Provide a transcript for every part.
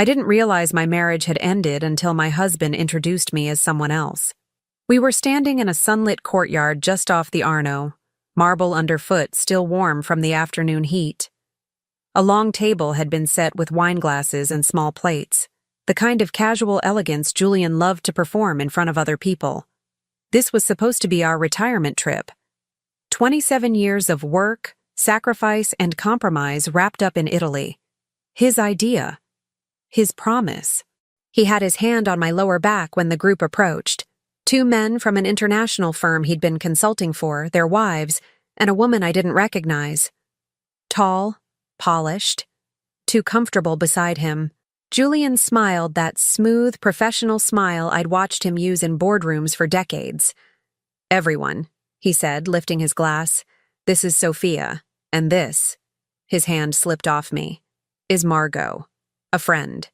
I didn't realize my marriage had ended until my husband introduced me as someone else. We were standing in a sunlit courtyard just off the Arno, marble underfoot still warm from the afternoon heat. A long table had been set with wine glasses and small plates, the kind of casual elegance Julian loved to perform in front of other people. This was supposed to be our retirement trip. 27 years of work, sacrifice, and compromise wrapped up in Italy. His idea. His promise. He had his hand on my lower back when the group approached. 2 men from an international firm he'd been consulting for, their wives, and a woman I didn't recognize. Tall, polished, too comfortable beside him. Julian smiled that smooth, professional smile I'd watched him use in boardrooms for decades. "Everyone," he said, lifting his glass. "This is Sophia, and this," his hand slipped off me, "is Margot. A friend."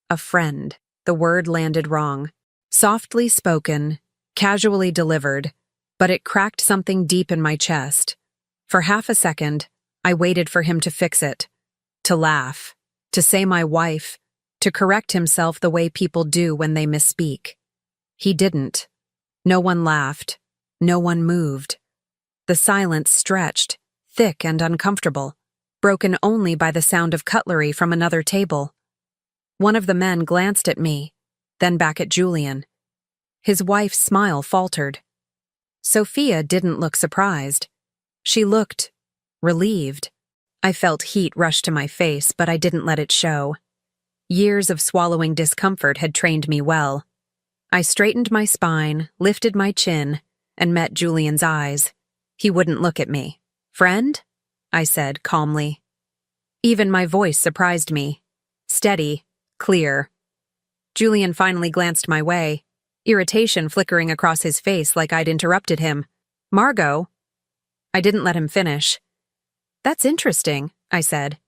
A friend. The word landed wrong. Softly spoken, casually delivered, but it cracked something deep in my chest. For half a second, I waited for him to fix it, to laugh, to say my wife, to correct himself the way people do when they misspeak. He didn't. No one laughed. No one moved. The silence stretched, thick and uncomfortable, broken only by the sound of cutlery from another table. One of the men glanced at me, then back at Julian. His wife's smile faltered. Sophia didn't look surprised. She looked relieved. I felt heat rush to my face, but I didn't let it show. Years of swallowing discomfort had trained me well. I straightened my spine, lifted my chin, and met Julian's eyes. He wouldn't look at me. "Friend?" I said calmly. Even my voice surprised me. Steady, clear. Julian finally glanced my way, irritation flickering across his face like I'd interrupted him. "Margot?" I didn't let him finish. "That's interesting," I said.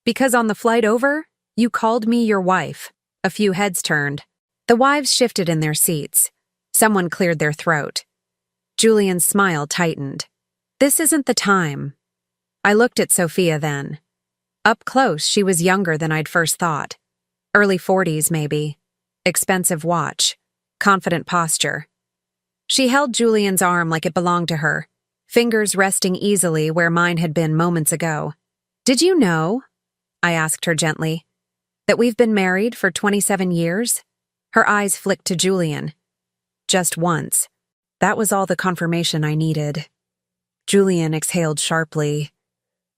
"Because on the flight over, you called me your wife." A few heads turned. The wives shifted in their seats. Someone cleared their throat. Julian's smile tightened. "This isn't the time." I looked at Sophia then. Up close, she was younger than I'd first thought. Early 40s, maybe. Expensive watch. Confident posture. She held Julian's arm like it belonged to her, fingers resting easily where mine had been moments ago. "Did you know," I asked her gently, "that we've been married for 27 years? Her eyes flicked to Julian. Just once. That was all the confirmation I needed. Julian exhaled sharply.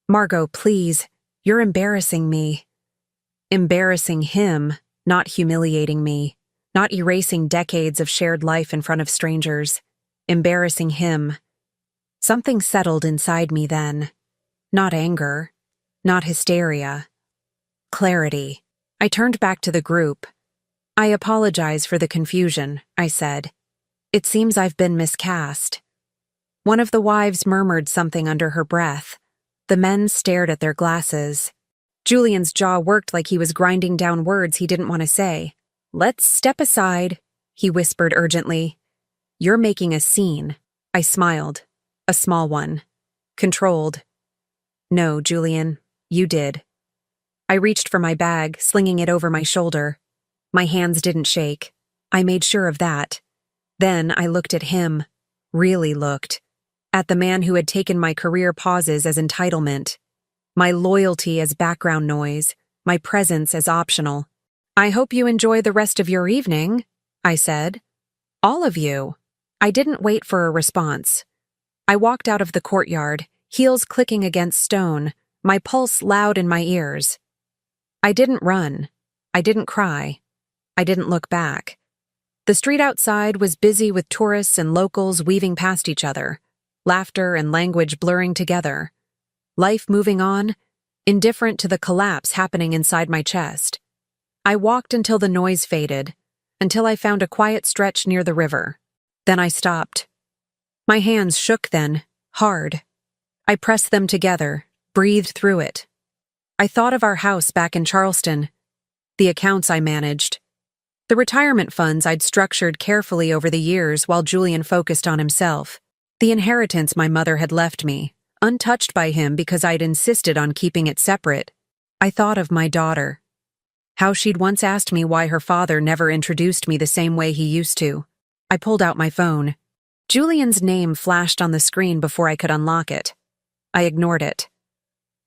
"Margot, please, you're embarrassing me." Embarrassing him, not humiliating me, not erasing decades of shared life in front of strangers. Embarrassing him. Something settled inside me then. Not anger, not hysteria. Clarity. I turned back to the group. "I apologize for the confusion," I said. "It seems I've been miscast." One of the wives murmured something under her breath. The men stared at their glasses. Julian's jaw worked like he was grinding down words he didn't want to say. "Let's step aside," he whispered urgently. "You're making a scene." I smiled. A small one. Controlled. "No, Julian, you did." I reached for my bag, slinging it over my shoulder. My hands didn't shake. I made sure of that. Then I looked at him. Really looked. At the man who had taken my career pauses as entitlement. My loyalty as background noise. My presence as optional. "I hope you enjoy the rest of your evening," I said. "All of you." I didn't wait for a response. I walked out of the courtyard, heels clicking against stone, my pulse loud in my ears. I didn't run. I didn't cry. I didn't look back. The street outside was busy with tourists and locals weaving past each other, laughter and language blurring together. Life moving on, indifferent to the collapse happening inside my chest. I walked until the noise faded, until I found a quiet stretch near the river. Then I stopped. My hands shook then, hard. I pressed them together, breathed through it. I thought of our house back in Charleston, the accounts I managed, the retirement funds I'd structured carefully over the years while Julian focused on himself, the inheritance my mother had left me, untouched by him because I'd insisted on keeping it separate. I thought of my daughter. How she'd once asked me why her father never introduced me the same way he used to. I pulled out my phone. Julian's name flashed on the screen before I could unlock it. I ignored it.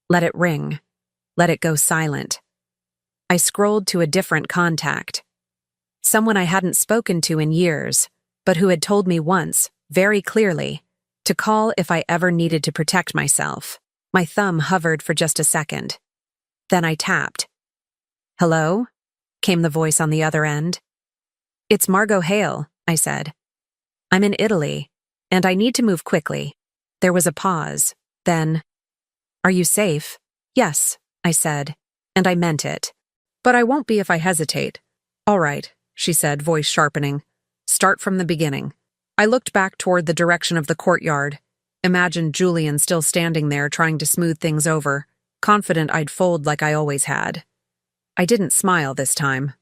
Let it ring. Let it go silent. I scrolled to a different contact. Someone I hadn't spoken to in years, but who had told me once, very clearly, to call if I ever needed to protect myself. My thumb hovered for just a second. Then I tapped. "Hello?" came the voice on the other end. "It's Margot Hale," I said. "I'm in Italy, and I need to move quickly." There was a pause. Then, "Are you safe?" "Yes," I said, and I meant it. "But I won't be if I hesitate." "All right," she said, voice sharpening. "Start from the beginning." I looked back toward the direction of the courtyard, imagined Julian still standing there trying to smooth things over, confident I'd fold like I always had. I didn't smile this time.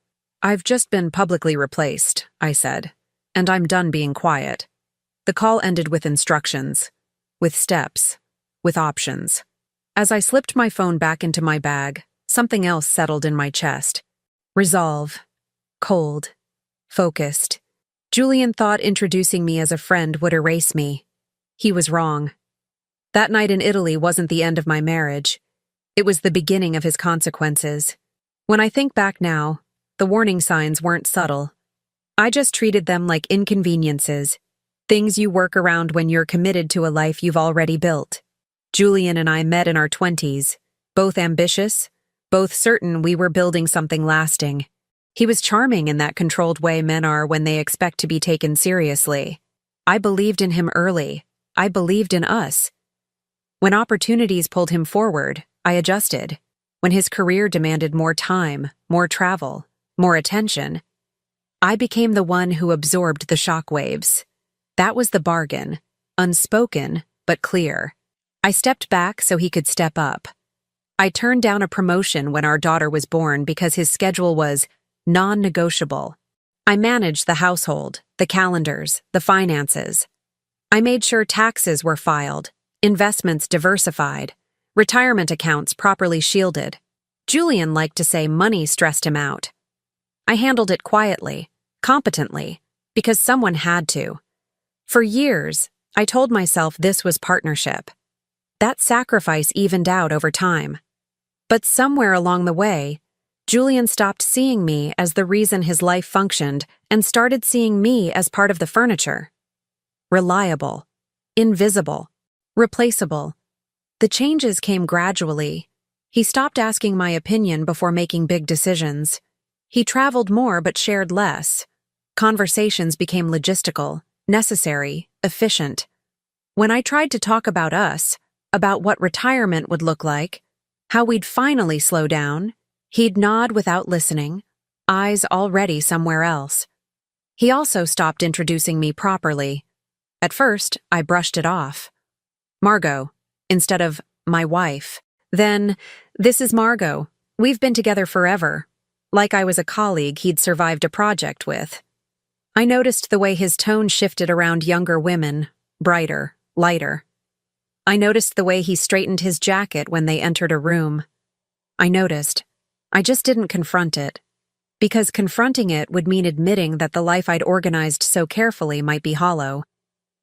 "I've just been publicly replaced," I said, "and I'm done being quiet." The call ended with instructions, with steps, with options. As I slipped my phone back into my bag, something else settled in my chest. Resolve. Cold. Focused. Julian thought introducing me as a friend would erase me. He was wrong. That night in Italy wasn't the end of my marriage. It was the beginning of his consequences. When I think back now, the warning signs weren't subtle. I just treated them like inconveniences, things you work around when you're committed to a life you've already built. Julian and I met in our 20s, both ambitious, both certain we were building something lasting. He was charming in that controlled way men are when they expect to be taken seriously. I believed in him early. I believed in us. When opportunities pulled him forward, I adjusted. When his career demanded more time, more travel, more attention, I became the one who absorbed the shockwaves. That was the bargain, unspoken but clear. I stepped back so he could step up. I turned down a promotion when our daughter was born because his schedule was non-negotiable. I managed the household, the calendars, the finances. I made sure taxes were filed, investments diversified, retirement accounts properly shielded. Julian liked to say money stressed him out. I handled it quietly, competently, because someone had to. For years, I told myself this was partnership. That sacrifice evened out over time. But somewhere along the way, Julian stopped seeing me as the reason his life functioned and started seeing me as part of the furniture. Reliable, invisible, replaceable. The changes came gradually. He stopped asking my opinion before making big decisions. He traveled more but shared less. Conversations became logistical, necessary, efficient. When I tried to talk about us, about what retirement would look like, how we'd finally slow down, he'd nod without listening, eyes already somewhere else. He also stopped introducing me properly. At first, I brushed it off. Margot, instead of my wife. Then, "This is Margot. We've been together forever." Like I was a colleague he'd survived a project with. I noticed the way his tone shifted around younger women, brighter, lighter. I noticed the way he straightened his jacket when they entered a room. I noticed. I just didn't confront it. Because confronting it would mean admitting that the life I'd organized so carefully might be hollow.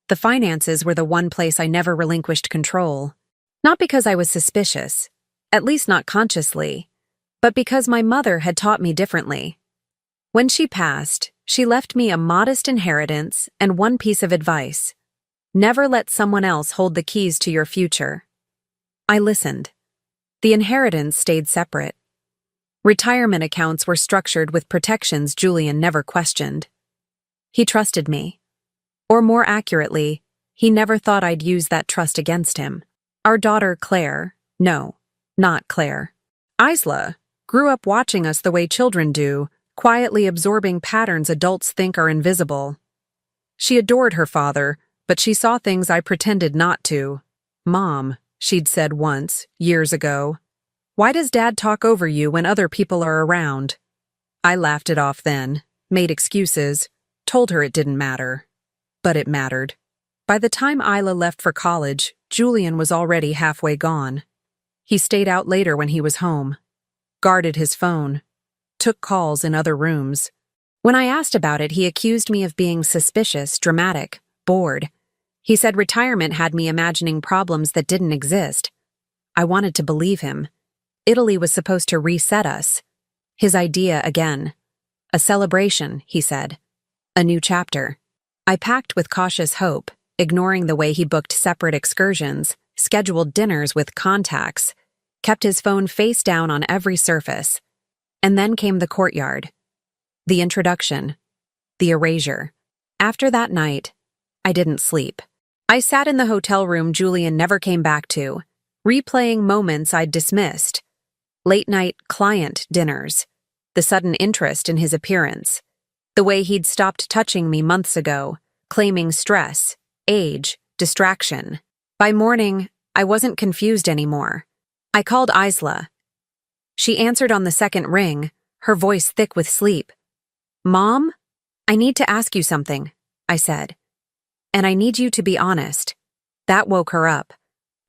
The finances were the one place I never relinquished control. Not because I was suspicious, at least not consciously, but because my mother had taught me differently. When she passed, she left me a modest inheritance and one piece of advice. Never let someone else hold the keys to your future. I listened. The inheritance stayed separate. Retirement accounts were structured with protections Julian never questioned. He trusted me. Or more accurately, he never thought I'd use that trust against him. Our daughter, Claire, no, not Claire, Isla, grew up watching us the way children do, quietly absorbing patterns adults think are invisible. She adored her father, but she saw things I pretended not to. "Mom," she'd said once, years ago, "why does Dad talk over you when other people are around?" I laughed it off then, made excuses, told her it didn't matter. But it mattered. By the time Isla left for college, Julian was already halfway gone. He stayed out later when he was home, guarded his phone, took calls in other rooms. When I asked about it, he accused me of being suspicious, dramatic, bored. He said retirement had me imagining problems that didn't exist. I wanted to believe him. Italy was supposed to reset us. His idea again. A celebration, he said. A new chapter. I packed with cautious hope, ignoring the way he booked separate excursions, scheduled dinners with contacts, kept his phone face down on every surface. And then came the courtyard. The introduction. The erasure. After that night, I didn't sleep. I sat in the hotel room Julian never came back to, replaying moments I'd dismissed. Late-night client dinners. The sudden interest in his appearance. The way he'd stopped touching me months ago, claiming stress, age, distraction. By morning, I wasn't confused anymore. I called Isla. She answered on the second ring, her voice thick with sleep. "Mom, I need to ask you something," I said. "And I need you to be honest." That woke her up.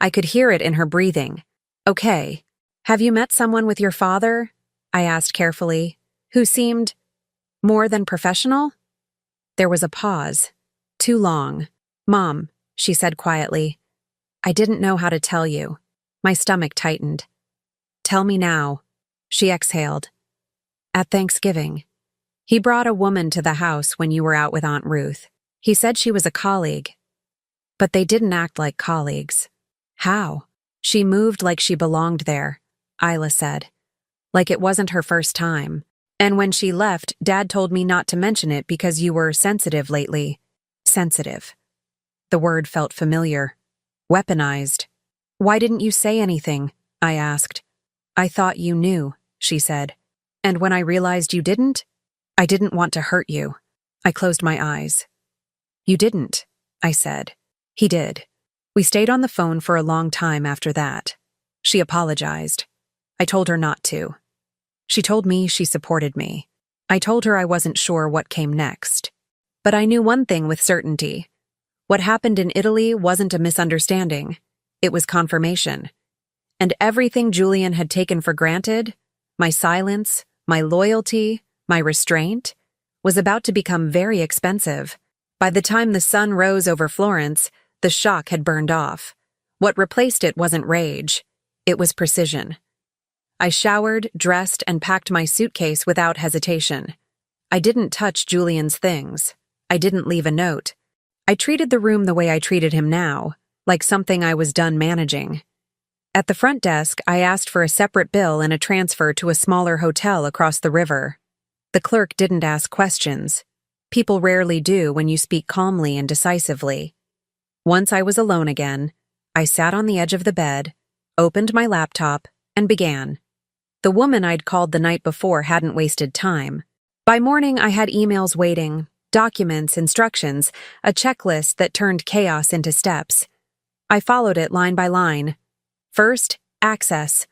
I could hear it in her breathing. "Okay. Have you met someone with your father?" I asked carefully, who seemed more than professional? There was a pause. Too long. "Mom," she said quietly, "I didn't know how to tell you." My stomach tightened. "Tell me now." She exhaled. "At Thanksgiving. He brought a woman to the house when you were out with Aunt Ruth. He said she was a colleague. But they didn't act like colleagues." "How?" "She moved like she belonged there," Isla said. "Like it wasn't her first time. And when she left, Dad told me not to mention it because you were sensitive lately." Sensitive. The word felt familiar. Weaponized. "Why didn't you say anything?" I asked. "I thought you knew," she said. "And when I realized you didn't, I didn't want to hurt you." I closed my eyes. "You didn't," I said. "He did." We stayed on the phone for a long time after that. She apologized. I told her not to. She told me she supported me. I told her I wasn't sure what came next. But I knew one thing with certainty. What happened in Italy wasn't a misunderstanding. It was confirmation. And everything Julian had taken for granted, my silence, my loyalty, my restraint, was about to become very expensive. By the time the sun rose over Florence, the shock had burned off. What replaced it wasn't rage. It was precision. I showered, dressed, and packed my suitcase without hesitation. I didn't touch Julian's things. I didn't leave a note. I treated the room the way I treated him now, like something I was done managing. At the front desk, I asked for a separate bill and a transfer to a smaller hotel across the river. The clerk didn't ask questions. People rarely do when you speak calmly and decisively. Once I was alone again, I sat on the edge of the bed, opened my laptop, and began. The woman I'd called the night before hadn't wasted time. By morning, I had emails waiting, documents, instructions, a checklist that turned chaos into steps. I followed it line by line. First, access.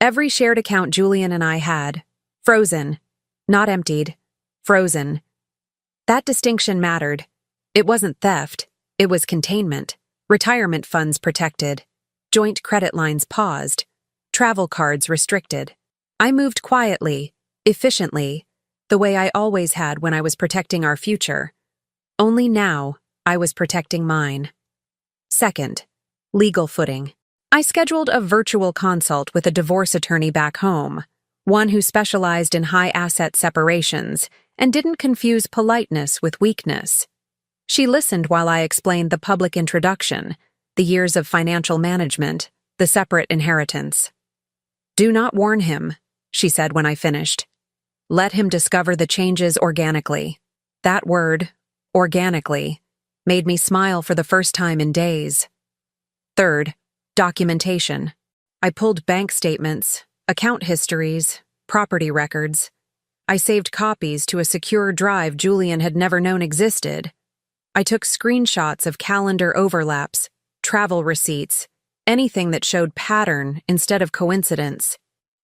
Every shared account Julian and I had. Frozen. Not emptied. Frozen. That distinction mattered. It wasn't theft. It was containment. Retirement funds protected. Joint credit lines paused. Travel cards restricted. I moved quietly, efficiently, the way I always had when I was protecting our future. Only now, I was protecting mine. Second, legal footing. I scheduled a virtual consult with a divorce attorney back home, one who specialized in high-asset separations and didn't confuse politeness with weakness. She listened while I explained the public introduction, the years of financial management, the separate inheritance. "Do not warn him," she said when I finished. "Let him discover the changes organically." That word, organically, made me smile for the first time in days. Third, documentation. I pulled bank statements, account histories, property records. I saved copies to a secure drive Julian had never known existed. I took screenshots of calendar overlaps, travel receipts, anything that showed pattern instead of coincidence.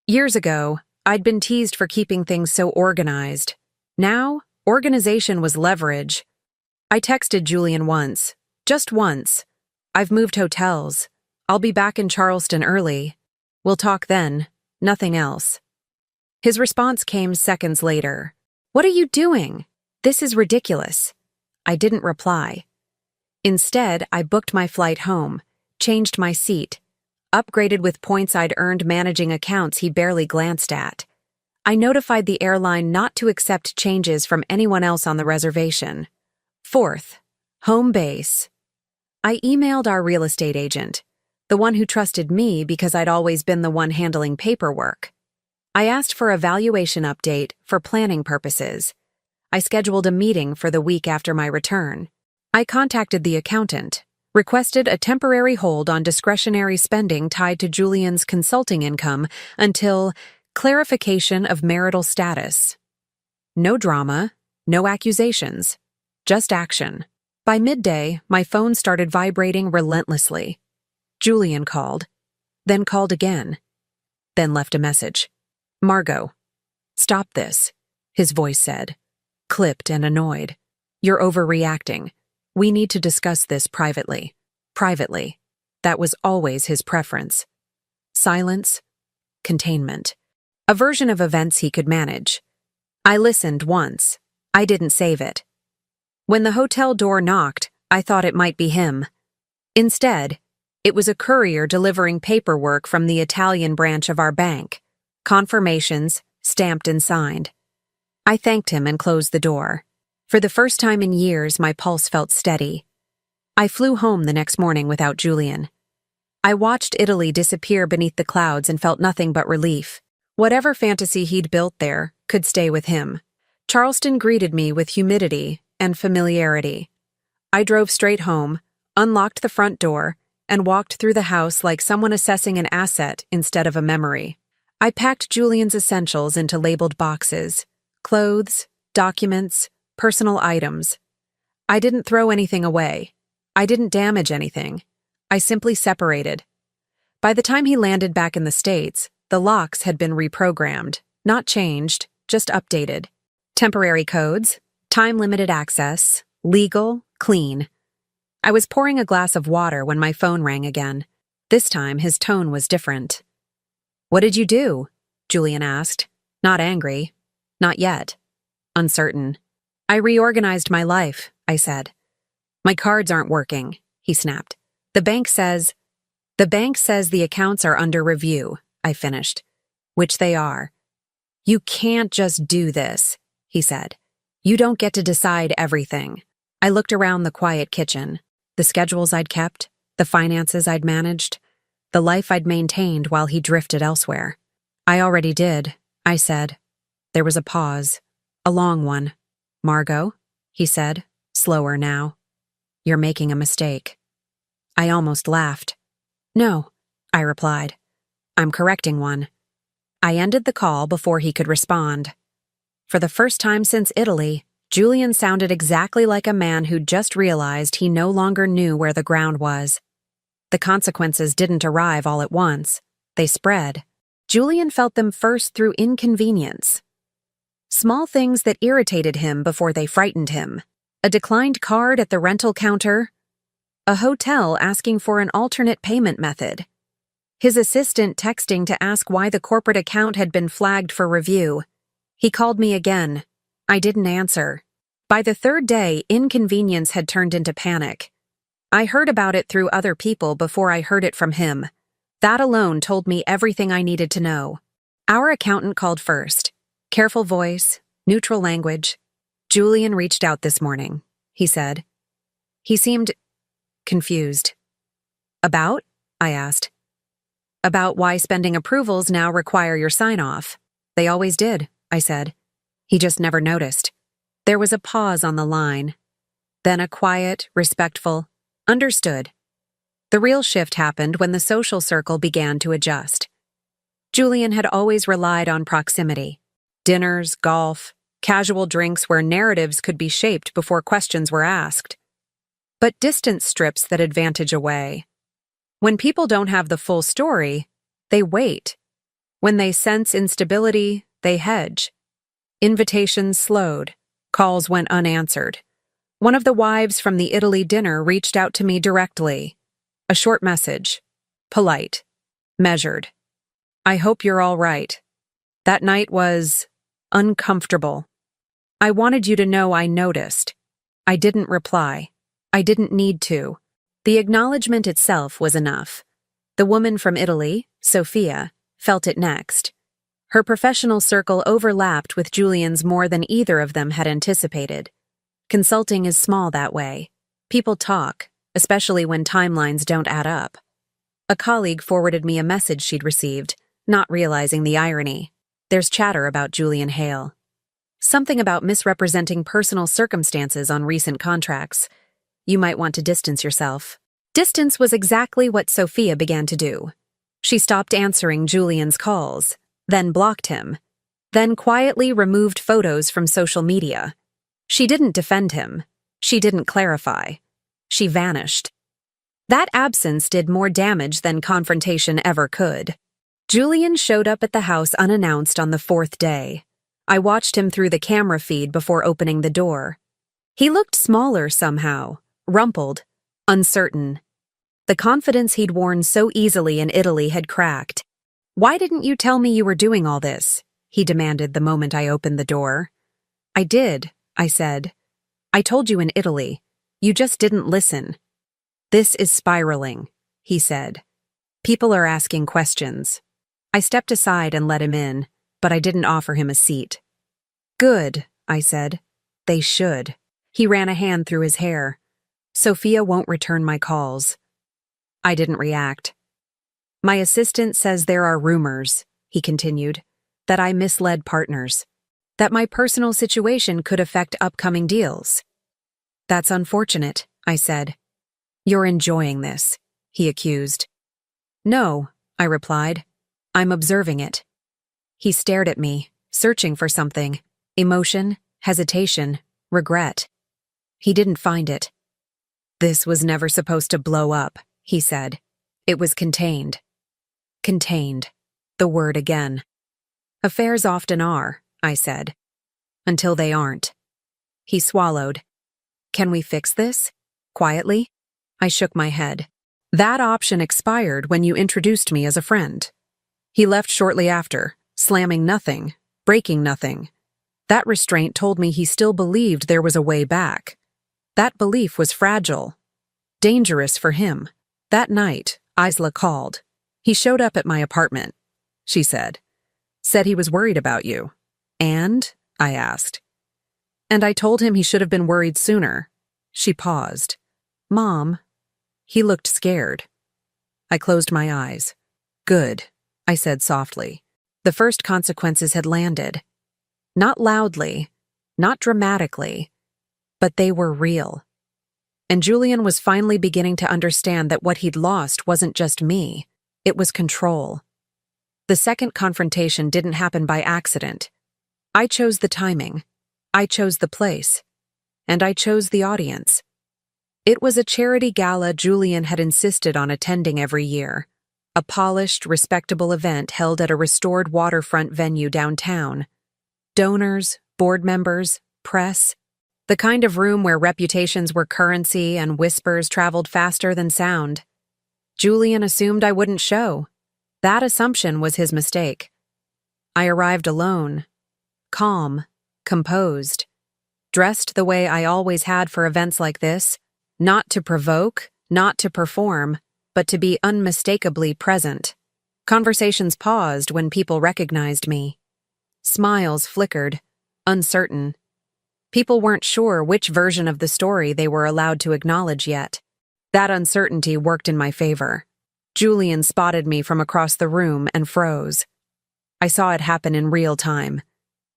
Years ago, I'd been teased for keeping things so organized. Now, organization was leverage. I texted Julian once, just once. "I've moved hotels. I'll be back in Charleston early. We'll talk then, nothing else." His response came seconds later. "What are you doing? This is ridiculous." I didn't reply. Instead, I booked my flight home, changed my seat, upgraded with points I'd earned managing accounts he barely glanced at. I notified the airline not to accept changes from anyone else on the reservation. Fourth, home base. I emailed our real estate agent, the one who trusted me because I'd always been the one handling paperwork. I asked for a valuation update for planning purposes. I scheduled a meeting for the week after my return. I contacted the accountant, requested a temporary hold on discretionary spending tied to Julian's consulting income until clarification of marital status. No drama, no accusations, just action. By midday, my phone started vibrating relentlessly. Julian called, then called again, then left a message. "Margot, stop this," his voice said, clipped and annoyed. "You're overreacting. We need to discuss this privately." Privately. That was always his preference. Silence, containment. A version of events he could manage. I listened once. I didn't save it. When the hotel door knocked, I thought it might be him. Instead, it was a courier delivering paperwork from the Italian branch of our bank. Confirmations, stamped and signed. I thanked him and closed the door. For the first time in years, my pulse felt steady. I flew home the next morning without Julian. I watched Italy disappear beneath the clouds and felt nothing but relief. Whatever fantasy he'd built there could stay with him. Charleston greeted me with humidity and familiarity. I drove straight home, unlocked the front door, and walked through the house like someone assessing an asset instead of a memory. I packed Julian's essentials into labeled boxes: clothes, documents, personal items. I didn't throw anything away. I didn't damage anything. I simply separated. By the time he landed back in the States, the locks had been reprogrammed, not changed, just updated. Temporary codes, time-limited access, legal, clean. I was pouring a glass of water when my phone rang again. This time, his tone was different. "What did you do?" Julian asked. Not angry. Not yet. Uncertain. "I reorganized my life," I said. "My cards aren't working," he snapped. The bank says the accounts are under review," I finished. "Which they are." "You can't just do this," he said. "You don't get to decide everything." I looked around the quiet kitchen, the schedules I'd kept, the finances I'd managed, the life I'd maintained while he drifted elsewhere. "I already did," I said. There was a pause, a long one. "Margot," he said, slower now. "You're making a mistake." I almost laughed. "No," I replied. "I'm correcting one." I ended the call before he could respond. For the first time since Italy, Julian sounded exactly like a man who'd just realized he no longer knew where the ground was. The consequences didn't arrive all at once. They spread. Julian felt them first through inconvenience. Small things that irritated him before they frightened him. A declined card at the rental counter. A hotel asking for an alternate payment method. His assistant texting to ask why the corporate account had been flagged for review. He called me again. I didn't answer. By the third day, inconvenience had turned into panic. I heard about it through other people before I heard it from him. That alone told me everything I needed to know. Our accountant called first. Careful voice, neutral language. "Julian reached out this morning," he said. He seemed confused. "About?" I asked. "About why spending approvals now require your sign-off." "They always did," I said. He just never noticed. There was a pause on the line. Then a quiet, respectful, "Understood." The real shift happened when the social circle began to adjust. Julian had always relied on proximity. Dinners, golf, casual drinks where narratives could be shaped before questions were asked. But distance strips that advantage away. When people don't have the full story, they wait. When they sense instability, they hedge. Invitations slowed. Calls went unanswered. One of the wives from the Italy dinner reached out to me directly. A short message. Polite. Measured. "I hope you're all right." That night was uncomfortable. I wanted you to know I noticed. I didn't reply. I didn't need to. The acknowledgement itself was enough. The woman from Italy, Sophia, felt it next. Her professional circle overlapped with Julian's more than either of them had anticipated. Consulting is small that way. People talk, especially when timelines don't add up. A colleague forwarded me a message she'd received, not realizing the irony. There's chatter about Julian Hale. Something about misrepresenting personal circumstances on recent contracts. You might want to distance yourself. Distance was exactly what Sophia began to do. She stopped answering Julian's calls, then blocked him, then quietly removed photos from social media. She didn't defend him. She didn't clarify. She vanished. That absence did more damage than confrontation ever could. Julian showed up at the house unannounced on the fourth day. I watched him through the camera feed before opening the door. He looked smaller somehow, rumpled, uncertain. The confidence he'd worn so easily in Italy had cracked. "Why didn't you tell me you were doing all this?" he demanded the moment I opened the door. "I did," I said. "I told you in Italy. You just didn't listen." "This is spiraling," he said. "People are asking questions." I stepped aside and let him in, but I didn't offer him a seat. "Good," I said. "They should." He ran a hand through his hair. "Sophia won't return my calls." I didn't react. "My assistant says there are rumors," he continued, "that I misled partners, that my personal situation could affect upcoming deals." "That's unfortunate," I said. "You're enjoying this," he accused. "No," I replied. "I'm observing it." He stared at me, searching for something. Emotion, hesitation, regret. He didn't find it. "This was never supposed to blow up," he said. "It was contained." Contained. The word again. "Affairs often are," I said. "Until they aren't." He swallowed. "Can we fix this? Quietly?" I shook my head. "That option expired when you introduced me as a friend." He left shortly after, slamming nothing, breaking nothing. That restraint told me he still believed there was a way back. That belief was fragile. Dangerous for him. That night, Isla called. "He showed up at my apartment," she said. "Said he was worried about you." "And?" I asked. "And I told him he should have been worried sooner." She paused. "Mom." He looked scared. I closed my eyes. "Good," I said softly. The first consequences had landed. Not loudly, not dramatically, but they were real. And Julian was finally beginning to understand that what he'd lost wasn't just me, it was control. The second confrontation didn't happen by accident. I chose the timing, I chose the place, and I chose the audience. It was a charity gala Julian had insisted on attending every year, a polished, respectable event held at a restored waterfront venue downtown. Donors, board members, press. The kind of room where reputations were currency and whispers traveled faster than sound. Julian assumed I wouldn't show. That assumption was his mistake. I arrived alone, calm, composed, dressed the way I always had for events like this, not to provoke, not to perform, but to be unmistakably present. Conversations paused when people recognized me. Smiles flickered, uncertain. People weren't sure which version of the story they were allowed to acknowledge yet. That uncertainty worked in my favor. Julian spotted me from across the room and froze. I saw it happen in real time.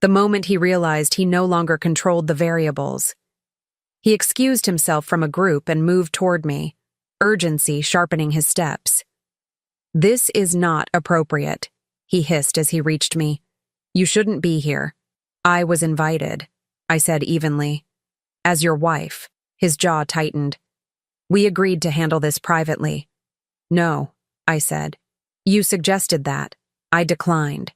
The moment he realized he no longer controlled the variables. He excused himself from a group and moved toward me, urgency sharpening his steps. "This is not appropriate," he hissed as he reached me. "You shouldn't be here." "I was invited," I said evenly. "As your wife." His jaw tightened. "We agreed to handle this privately." "No," I said. "You suggested that." I declined.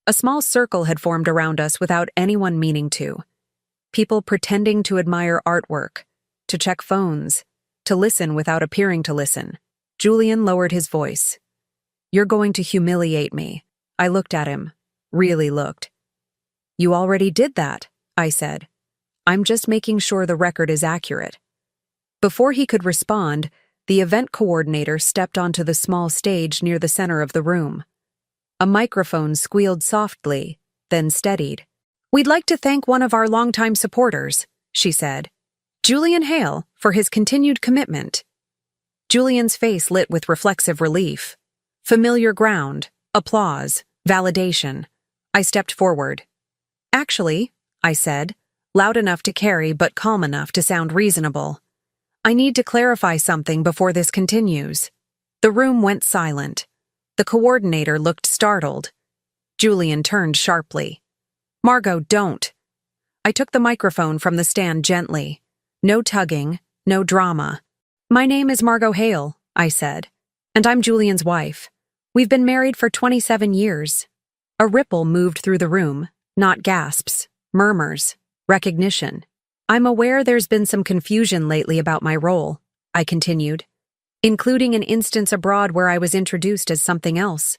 A small circle had formed around us without anyone meaning to. People pretending to admire artwork, to check phones, to listen without appearing to listen. Julian lowered his voice. "You're going to humiliate me." I looked at him, really looked. "You already did that," I said. "I'm just making sure the record is accurate." Before he could respond, the event coordinator stepped onto the small stage near the center of the room. A microphone squealed softly, then steadied. "We'd like to thank one of our longtime supporters," she said, "Julian Hale, for his continued commitment." Julian's face lit with reflexive relief. Familiar ground, applause, validation. I stepped forward. "Actually," I said, loud enough to carry but calm enough to sound reasonable, "I need to clarify something before this continues." The room went silent. The coordinator looked startled. Julian turned sharply. "Margot, don't." I took the microphone from the stand gently. No tugging, no drama. "My name is Margot Hale," I said, "and I'm Julian's wife. We've been married for 27 years. A ripple moved through the room, not gasps, murmurs, recognition. "I'm aware there's been some confusion lately about my role," I continued, "including an instance abroad where I was introduced as something else."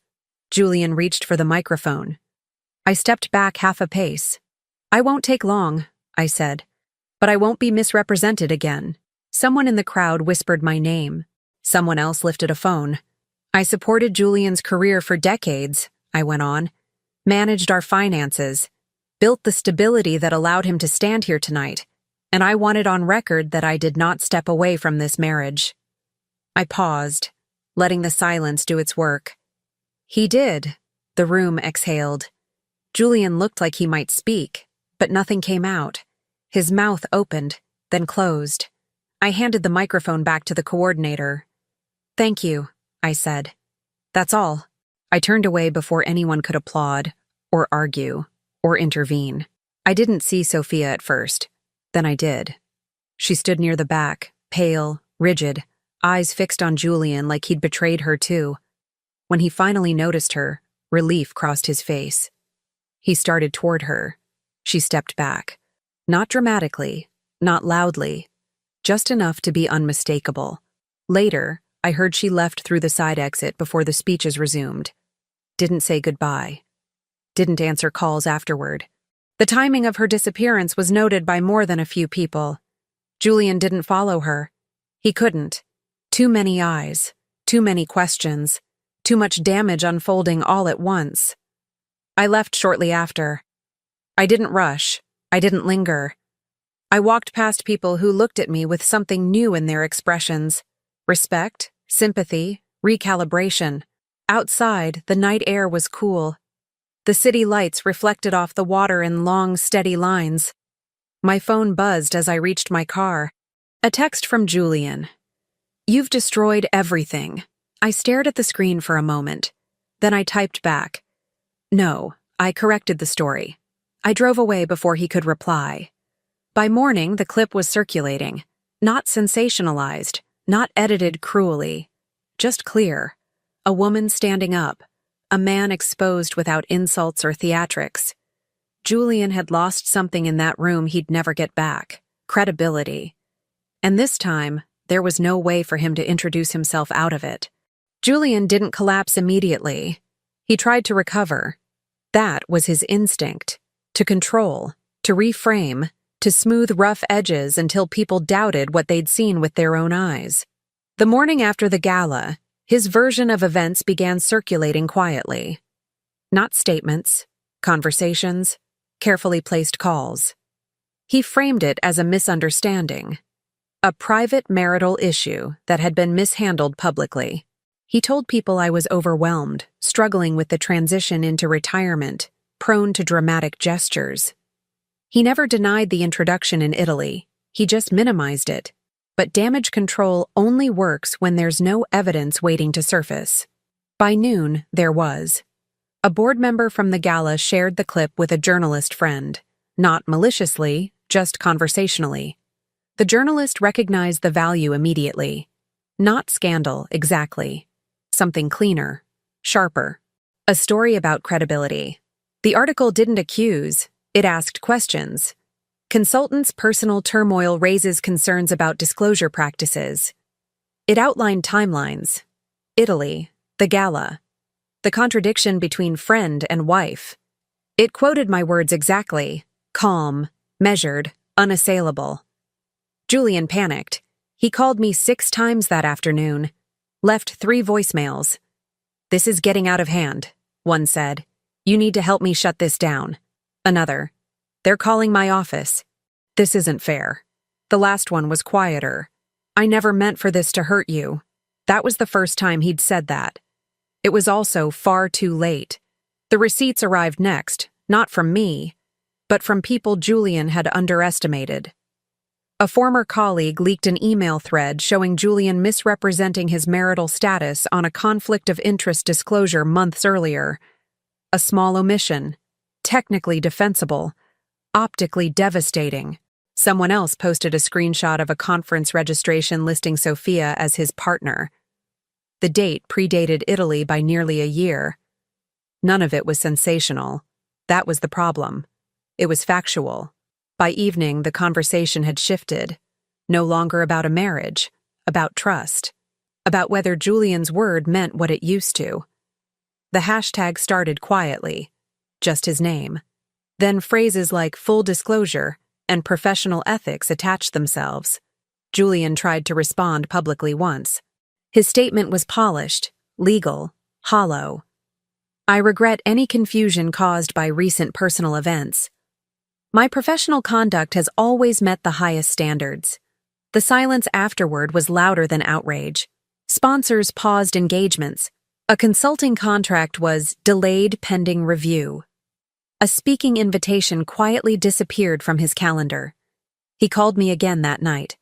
Julian reached for the microphone. I stepped back half a pace. "I won't take long," I said, "but I won't be misrepresented again." Someone in the crowd whispered my name. Someone else lifted a phone. "I supported Julian's career for decades," I went on, "managed our finances, built the stability that allowed him to stand here tonight, and I wanted on record that I did not step away from this marriage." I paused, letting the silence do its work. "He did," the room exhaled. Julian looked like he might speak, but nothing came out. His mouth opened, then closed. I handed the microphone back to the coordinator. "Thank you," I said. "That's all." I turned away before anyone could applaud, or argue, or intervene. I didn't see Sophia at first. Then I did. She stood near the back, pale, rigid, eyes fixed on Julian like he'd betrayed her too. When he finally noticed her, relief crossed his face. He started toward her. She stepped back. Not dramatically, not loudly, just enough to be unmistakable. Later, I heard she left through the side exit before the speeches resumed. Didn't say goodbye. Didn't answer calls afterward. The timing of her disappearance was noted by more than a few people. Julian didn't follow her. He couldn't. Too many eyes, too many questions, too much damage unfolding all at once. I left shortly after. I didn't rush. I didn't linger. I walked past people who looked at me with something new in their expressions. Respect, sympathy, recalibration. Outside, the night air was cool. The city lights reflected off the water in long, steady lines. My phone buzzed as I reached my car. A text from Julian. "You've destroyed everything." I stared at the screen for a moment. Then I typed back. "No, I corrected the story." I drove away before he could reply. By morning, the clip was circulating. Not sensationalized, not edited cruelly. Just clear. A woman standing up. A man exposed without insults or theatrics. Julian had lost something in that room he'd never get back. Credibility. And this time, there was no way for him to introduce himself out of it. Julian didn't collapse immediately. He tried to recover. That was his instinct. To control, to reframe, to smooth rough edges until people doubted what they'd seen with their own eyes. The morning after the gala, his version of events began circulating quietly. Not statements, conversations, carefully placed calls. He framed it as a misunderstanding. A private marital issue that had been mishandled publicly. He told people I was overwhelmed, struggling with the transition into retirement, prone to dramatic gestures. He never denied the introduction in Italy. He just minimized it. But damage control only works when there's no evidence waiting to surface. By noon, there was. A board member from the gala shared the clip with a journalist friend. Not maliciously, just conversationally. The journalist recognized the value immediately. Not scandal, exactly. Something cleaner, sharper. A story about credibility. The article didn't accuse, it asked questions. Consultant's personal turmoil raises concerns about disclosure practices. It outlined timelines. Italy, the gala. The contradiction between friend and wife. It quoted my words exactly: calm, measured, unassailable. Julian panicked. He called me 6 times that afternoon, left 3 voicemails. "This is getting out of hand," one said. "You need to help me shut this down." Another, "They're calling my office. This isn't fair." The last one was quieter. "I never meant for this to hurt you." That was the first time he'd said that. It was also far too late. The receipts arrived next, not from me, but from people Julian had underestimated. A former colleague leaked an email thread showing Julian misrepresenting his marital status on a conflict of interest disclosure months earlier. A small omission, technically defensible, optically devastating. Someone else posted a screenshot of a conference registration listing Sophia as his partner. The date predated Italy by nearly a year. None of it was sensational. That was the problem. It was factual. By evening, the conversation had shifted. No longer about a marriage, about trust, about whether Julian's word meant what it used to. The hashtag started quietly, just his name. Then phrases like full disclosure and professional ethics attached themselves. Julian tried to respond publicly once. His statement was polished, legal, hollow. "I regret any confusion caused by recent personal events. My professional conduct has always met the highest standards." The silence afterward was louder than outrage. Sponsors paused engagements. A consulting contract was delayed pending review. A speaking invitation quietly disappeared from his calendar. He called me again that night.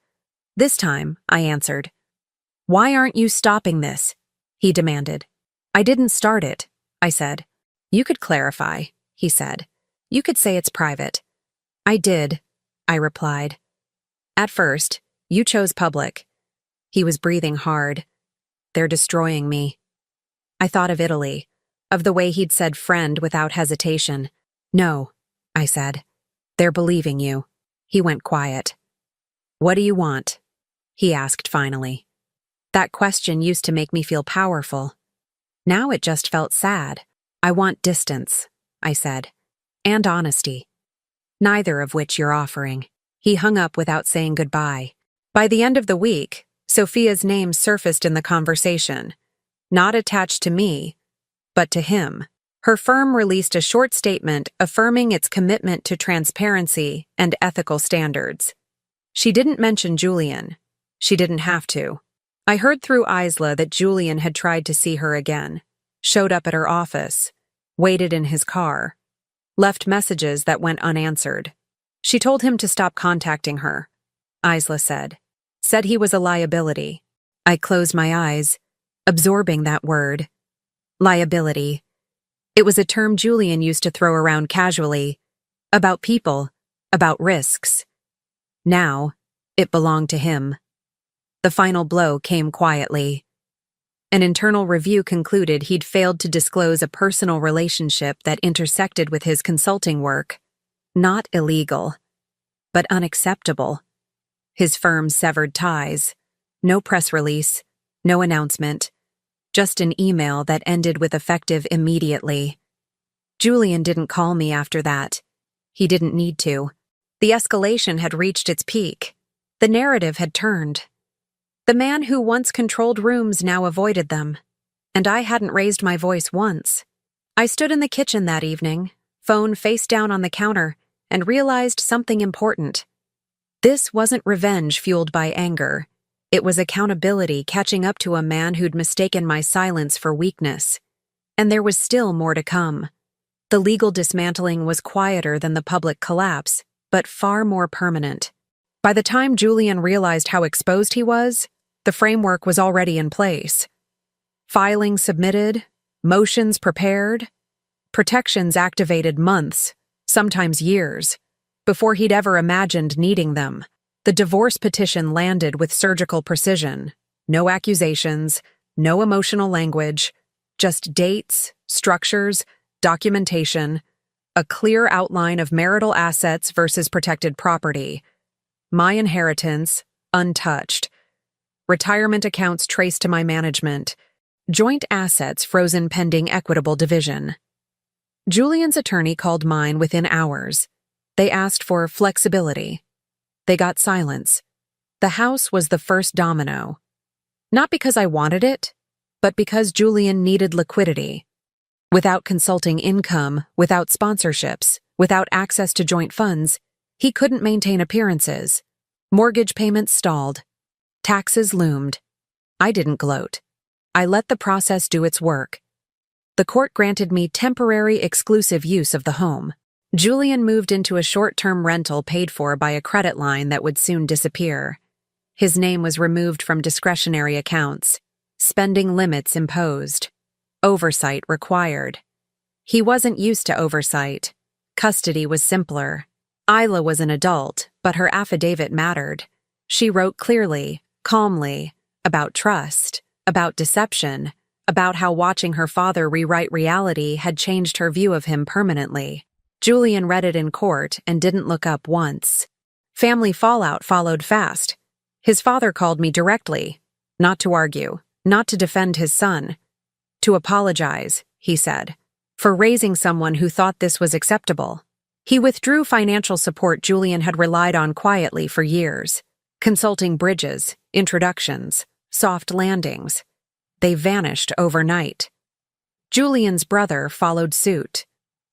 This time, I answered. "Why aren't you stopping this?" he demanded. "I didn't start it," I said. "You could clarify," he said. "You could say it's private." "I did," I replied. "At first, you chose public." He was breathing hard. "They're destroying me." I thought of Italy, of the way he'd said friend without hesitation. "No," I said. "They're believing you." He went quiet. "What do you want?" he asked finally. That question used to make me feel powerful. Now it just felt sad. "I want distance," I said, "and honesty. Neither of which you're offering." He hung up without saying goodbye. By the end of the week, Sophia's name surfaced in the conversation, not attached to me, but to him. Her firm released a short statement affirming its commitment to transparency and ethical standards. She didn't mention Julian. She didn't have to. I heard through Isla that Julian had tried to see her again, showed up at her office, waited in his car, left messages that went unanswered. She told him to stop contacting her, Isla said. Said he was a liability. I closed my eyes, absorbing that word. Liability. It was a term Julian used to throw around casually, about people, about risks. Now, it belonged to him. The final blow came quietly. An internal review concluded he'd failed to disclose a personal relationship that intersected with his consulting work. Not illegal, but unacceptable. His firm severed ties. No press release, no announcement, just an email that ended with effective immediately. Julian didn't call me after that. He didn't need to. The escalation had reached its peak. The narrative had turned. The man who once controlled rooms now avoided them, and I hadn't raised my voice once. I stood in the kitchen that evening, phone face down on the counter, and realized something important. This wasn't revenge fueled by anger. It was accountability catching up to a man who'd mistaken my silence for weakness. And there was still more to come. The legal dismantling was quieter than the public collapse, but far more permanent. By the time Julian realized how exposed he was, the framework was already in place. Filing submitted, motions prepared, protections activated months, sometimes years, before he'd ever imagined needing them. The divorce petition landed with surgical precision. No accusations, no emotional language, just dates, structures, documentation, a clear outline of marital assets versus protected property. My inheritance, untouched. Retirement accounts traced to my management. Joint assets frozen pending equitable division. Julian's attorney called mine within hours. They asked for flexibility. They got silence. The house was the first domino. Not because I wanted it, but because Julian needed liquidity. Without consulting income, without sponsorships, without access to joint funds, he couldn't maintain appearances. Mortgage payments stalled. Taxes loomed. I didn't gloat. I let the process do its work. The court granted me temporary exclusive use of the home. Julian moved into a short-term rental paid for by a credit line that would soon disappear. His name was removed from discretionary accounts. Spending limits imposed. Oversight required. He wasn't used to oversight. Custody was simpler. Isla was an adult, but her affidavit mattered. She wrote clearly, calmly, about trust, about deception, about how watching her father rewrite reality had changed her view of him permanently. Julian read it in court and didn't look up once. Family fallout followed fast. His father called me directly, not to argue, not to defend his son. To apologize, he said, for raising someone who thought this was acceptable. He withdrew financial support Julian had relied on quietly for years, consulting bridges, introductions, soft landings. They vanished overnight. Julian's brother followed suit.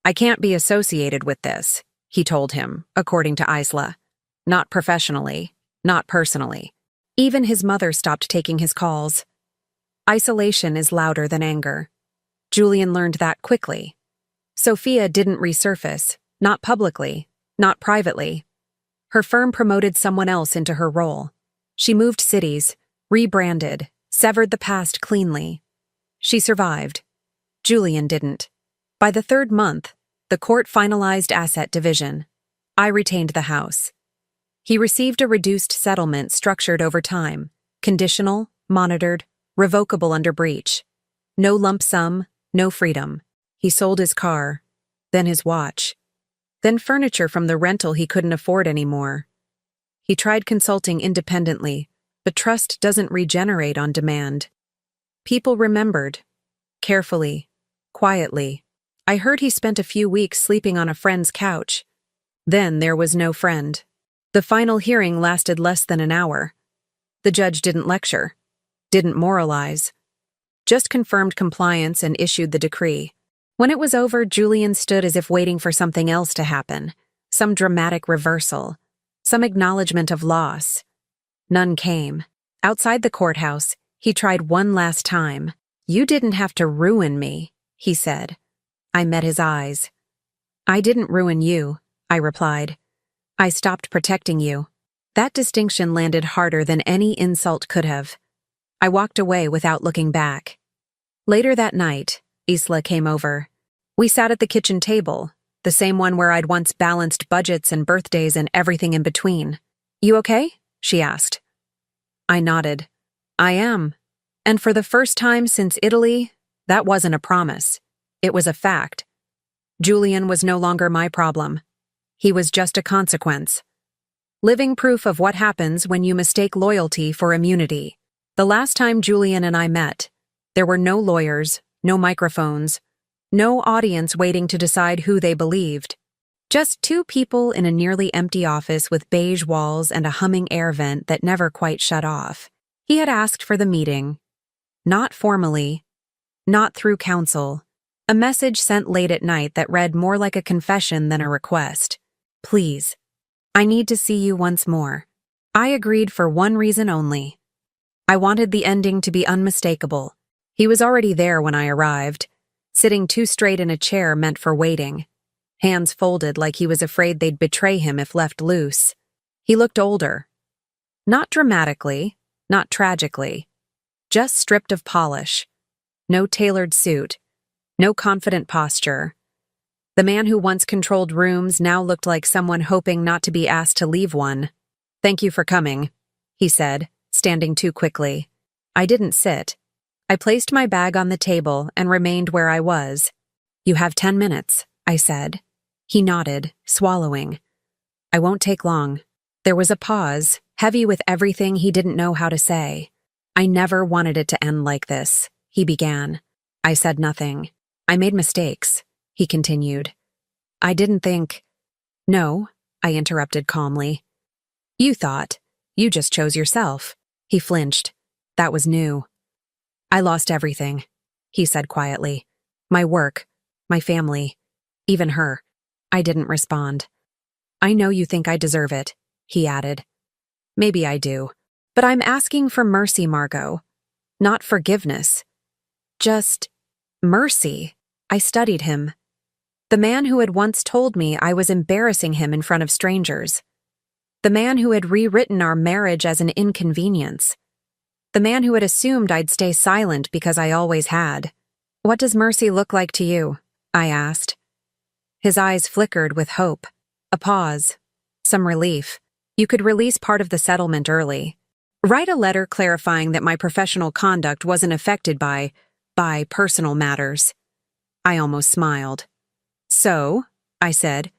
I can't be associated with this, he told him, according to Isla. Not professionally, not personally. Even his mother stopped taking his calls. Isolation is louder than anger. Julian learned that quickly. Sophia didn't resurface, not publicly, not privately. Her firm promoted someone else into her role. She moved cities, rebranded, severed the past cleanly. She survived. Julian didn't. By the third month, the court finalized asset division. I retained the house. He received a reduced settlement structured over time, conditional, monitored, revocable under breach. No lump sum, no freedom. He sold his car, then his watch, then furniture from the rental he couldn't afford anymore. He tried consulting independently, but trust doesn't regenerate on demand. People remembered. Carefully, quietly. I heard he spent a few weeks sleeping on a friend's couch. Then there was no friend. The final hearing lasted less than an hour. The judge didn't lecture, didn't moralize, just confirmed compliance and issued the decree. When it was over, Julian stood as if waiting for something else to happen, some dramatic reversal, some acknowledgement of loss. None came. Outside the courthouse, he tried one last time. You didn't have to ruin me, he said. I met his eyes. I didn't ruin you, I replied. I stopped protecting you. That distinction landed harder than any insult could have. I walked away without looking back. Later that night, Isla came over. We sat at the kitchen table, the same one where I'd once balanced budgets and birthdays and everything in between. You okay? She asked. I nodded. I am. And for the first time since Italy, that wasn't a promise. It was a fact. Julian was no longer my problem. He was just a consequence. Living proof of what happens when you mistake loyalty for immunity. The last time Julian and I met, there were no lawyers, no microphones, no audience waiting to decide who they believed. Just two people in a nearly empty office with beige walls and a humming air vent that never quite shut off. He had asked for the meeting. Not formally, not through counsel. A message sent late at night that read more like a confession than a request. Please. I need to see you once more. I agreed for one reason only. I wanted the ending to be unmistakable. He was already there when I arrived, sitting too straight in a chair meant for waiting, hands folded like he was afraid they'd betray him if left loose. He looked older. Not dramatically, not tragically, just stripped of polish. No tailored suit, no confident posture. The man who once controlled rooms now looked like someone hoping not to be asked to leave one. Thank you for coming, he said, standing too quickly. I didn't sit. I placed my bag on the table and remained where I was. You have 10 minutes, I said. He nodded, swallowing. I won't take long. There was a pause, heavy with everything he didn't know how to say. I never wanted it to end like this, he began. I said nothing. I made mistakes. he continued. I didn't think. No, I interrupted calmly. You thought. You just chose yourself. He flinched. That was new. I lost everything, he said quietly. My work, my family, even her. I didn't respond. I know you think I deserve it, he added. Maybe I do. But I'm asking for mercy, Margot. Not forgiveness. Just mercy. I studied him. The man who had once told me I was embarrassing him in front of strangers. The man who had rewritten our marriage as an inconvenience. The man who had assumed I'd stay silent because I always had. What does mercy look like to you? I asked. His eyes flickered with hope. A pause. Some relief. You could release part of the settlement early. Write a letter clarifying that my professional conduct wasn't affected by personal matters. I almost smiled. So, I said,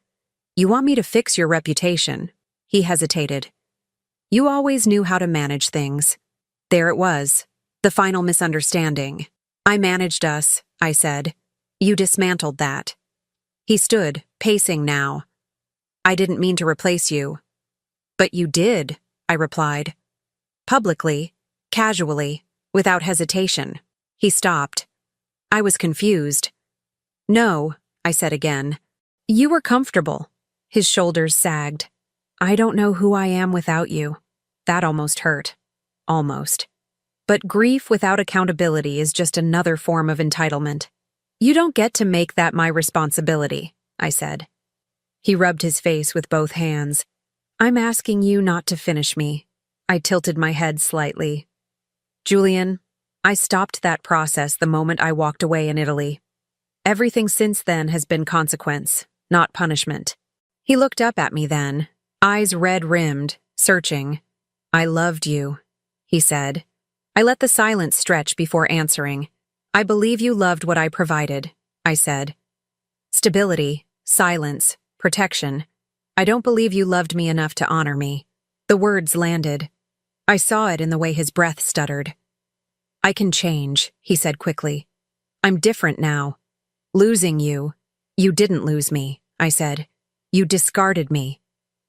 you want me to fix your reputation? He hesitated. You always knew how to manage things. There it was, the final misunderstanding. I managed us, I said. You dismantled that. He stood, pacing now. I didn't mean to replace you. But you did, I replied. Publicly, casually, without hesitation. He stopped. I was confused. No, I said again. You were comfortable. His shoulders sagged. I don't know who I am without you. That almost hurt. Almost. But grief without accountability is just another form of entitlement. You don't get to make that my responsibility, I said. He rubbed his face with both hands. I'm asking you not to finish me. I tilted my head slightly. Julian, I stopped that process the moment I walked away in Italy. Everything since then has been consequence, not punishment. He looked up at me then, eyes red-rimmed, searching. I loved you, he said. I let the silence stretch before answering. I believe you loved what I provided, I said. Stability, silence, protection. I don't believe you loved me enough to honor me. The words landed. I saw it in the way his breath stuttered. I can change, he said quickly. I'm different now. Losing you. You didn't lose me, I said. You discarded me.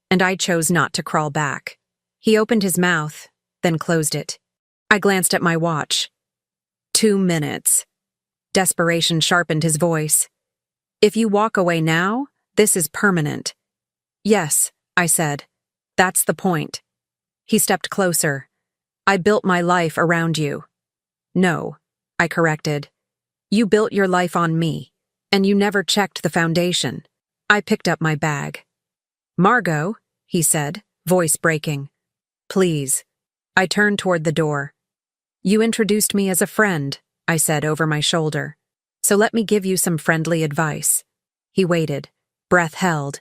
And I chose not to crawl back. He opened his mouth, then closed it. I glanced at my watch. 2 minutes. Desperation sharpened his voice. If you walk away now, this is permanent. Yes, I said. That's the point. He stepped closer. I built my life around you. No, I corrected. You built your life on me, and you never checked the foundation. I picked up my bag. Margot, he said, voice breaking. Please. I turned toward the door. You introduced me as a friend, I said over my shoulder. So let me give you some friendly advice. He waited, breath held.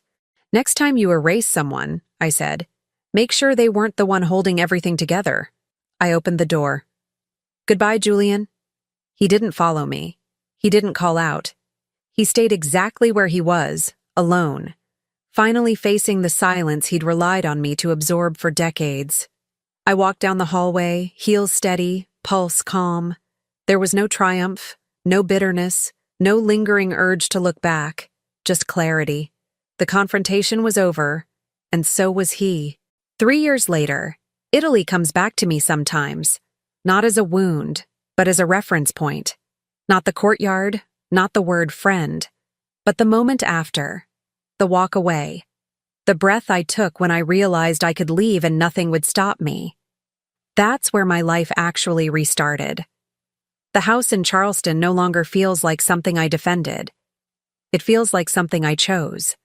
Next time you erase someone, I said, make sure they weren't the one holding everything together. I opened the door. Goodbye, Julian. He didn't follow me. He didn't call out. He stayed exactly where he was, alone, finally facing the silence he'd relied on me to absorb for decades. I walked down the hallway, heels steady, pulse calm. There was no triumph, no bitterness, no lingering urge to look back, just clarity. The confrontation was over, and so was he. 3 years later, Italy comes back to me sometimes, not as a wound, but as a reference point. Not the courtyard, not the word friend, but the moment after, the walk away, the breath I took when I realized I could leave and nothing would stop me. That's where my life actually restarted. The house in Charleston no longer feels like something I defended. It feels like something I chose.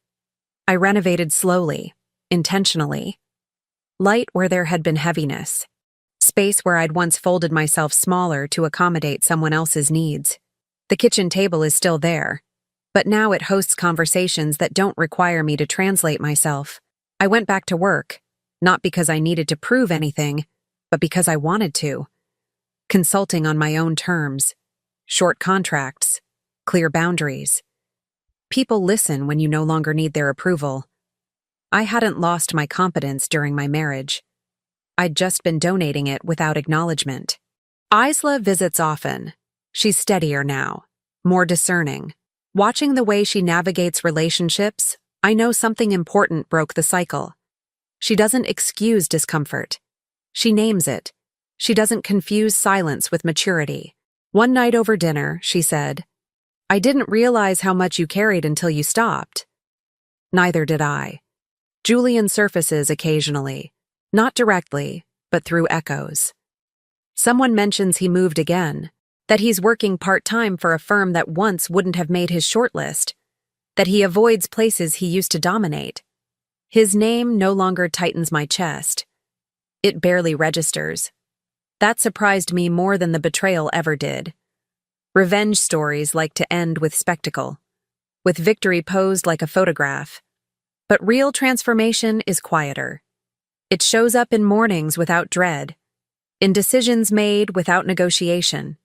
I renovated slowly, intentionally. Light where there had been heaviness. Space where I'd once folded myself smaller to accommodate someone else's needs. The kitchen table is still there, but now it hosts conversations that don't require me to translate myself. I went back to work, not because I needed to prove anything, but because I wanted to. Consulting on my own terms. Short contracts. Clear boundaries. People listen when you no longer need their approval. I hadn't lost my competence during my marriage. I'd just been donating it without acknowledgement. Isla visits often. She's steadier now, more discerning, Watching the way she navigates relationships, I know something important broke the cycle. She doesn't excuse discomfort. She names it. She doesn't confuse silence with maturity. One night over dinner, she said, "I didn't realize how much you carried until you stopped." Neither did I. Julian surfaces occasionally, not directly, but through echoes. Someone mentions he moved again, that he's working part-time for a firm that once wouldn't have made his shortlist, that he avoids places he used to dominate. His name no longer tightens my chest. It barely registers. That surprised me more than the betrayal ever did. Revenge stories like to end with spectacle, with victory posed like a photograph. But real transformation is quieter. It shows up in mornings without dread, in decisions made without negotiation,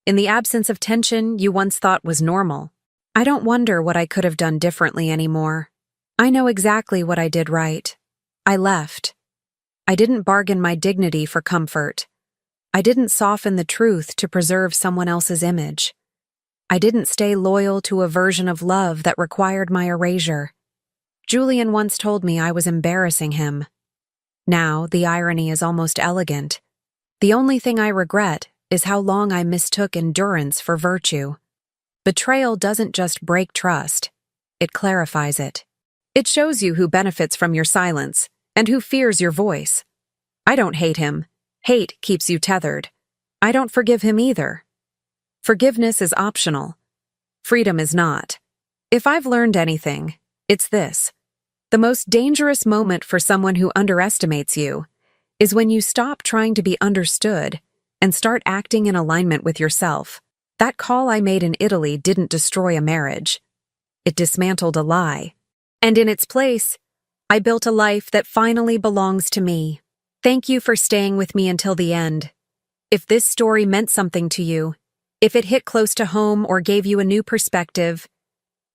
in the absence of tension you once thought was normal. I don't wonder what I could have done differently anymore. I know exactly what I did right. I left. I didn't bargain my dignity for comfort. I didn't soften the truth to preserve someone else's image. I didn't stay loyal to a version of love that required my erasure. Julian once told me I was embarrassing him. Now, the irony is almost elegant. The only thing I regret is how long I mistook endurance for virtue. Betrayal doesn't just break trust, it clarifies it. It shows you who benefits from your silence and who fears your voice. I don't hate him. Hate keeps you tethered. I don't forgive him either. Forgiveness is optional. Freedom is not. If I've learned anything, it's this. The most dangerous moment for someone who underestimates you is when you stop trying to be understood and start acting in alignment with yourself. That call I made in Italy didn't destroy a marriage. It dismantled a lie. And in its place, I built a life that finally belongs to me. Thank you for staying with me until the end. If this story meant something to you, if it hit close to home or gave you a new perspective,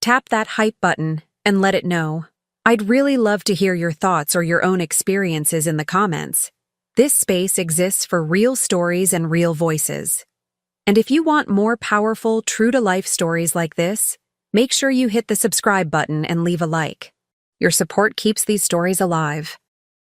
tap that hype button and let it know. I'd really love to hear your thoughts or your own experiences in the comments. This space exists for real stories and real voices. And if you want more powerful, true-to-life stories like this, make sure you hit the subscribe button and leave a like. Your support keeps these stories alive.